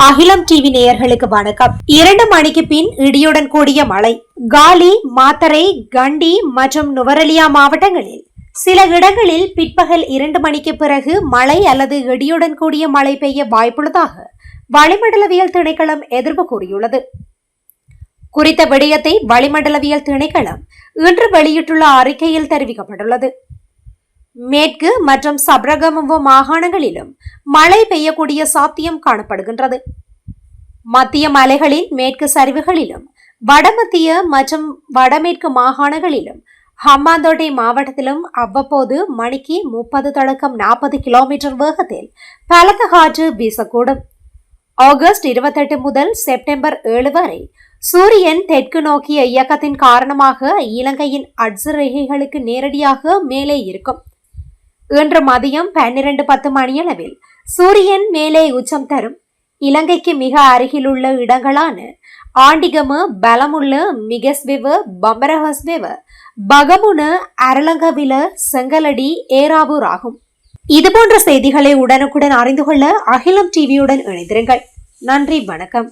அகிலம் டிவி நேயர்களுக்கு வணக்கம். 2 மணிக்கு பின் இடியுடன் கூடிய மழை. காலி, மாத்தரை, கண்டி மற்றும் நுவரெலியா மாவட்டங்களில் சில இடங்களில் பிற்பகல் 2 மணிக்கு பிறகு மழை அல்லது இடியுடன் கூடிய மழை பெய்ய வாய்ப்புள்ளதாக வளிமண்டலவியல் திணைக்களம் எதிர்ப்பு கூறியுள்ளது. குறித்த விடயத்தை வளிமண்டலவியல் திணைக்களம் இன்று வெளியிட்டுள்ள அறிக்கையில் தெரிவிக்கப்பட்டுள்ளது. மேற்கு மற்றும் சப்ரகமுவ மாகாணங்களிலும் மழை பெய்யக்கூடிய சாத்தியம் காணப்படுகின்றது. மத்திய மலைகளின் மேற்கு சரிவுகளிலும் வடமத்திய மற்றும் வடமேற்கு மாகாணங்களிலும் ஹம்பாந்தோட்டை மாவட்டத்திலும் அவ்வப்போது மணிக்கு 30 தொடக்கம் 40 கிலோமீட்டர் வேகத்தில் பலத்த காற்று வீசக்கூடும். ஆகஸ்ட் 28 முதல் செப்டம்பர் 7 வரை சூரியன் தெற்கு நோக்கிய இயக்கத்தின் காரணமாக இலங்கையின் அட்சரேகைகளுக்கு நேரடியாக மேலே இருக்கும். இன்று மதியம் 12:10 மணியளவில் சூரியன் மேலே உச்சம் தரும். இலங்கைக்கு மிக அருகிலுள்ள இடங்களான ஆண்டிகம, பலமுள்ள, மிகஸ்வெவ, பம்பரஹஸ்வெவ, பகமுன, அரலங்கவில, செங்கலடி, ஏராவூர் ஆகும். இதுபோன்ற செய்திகளை உடனுக்குடன் அறிந்து கொள்ள அகிலம் டிவியுடன் இணைந்திருங்கள். நன்றி, வணக்கம்.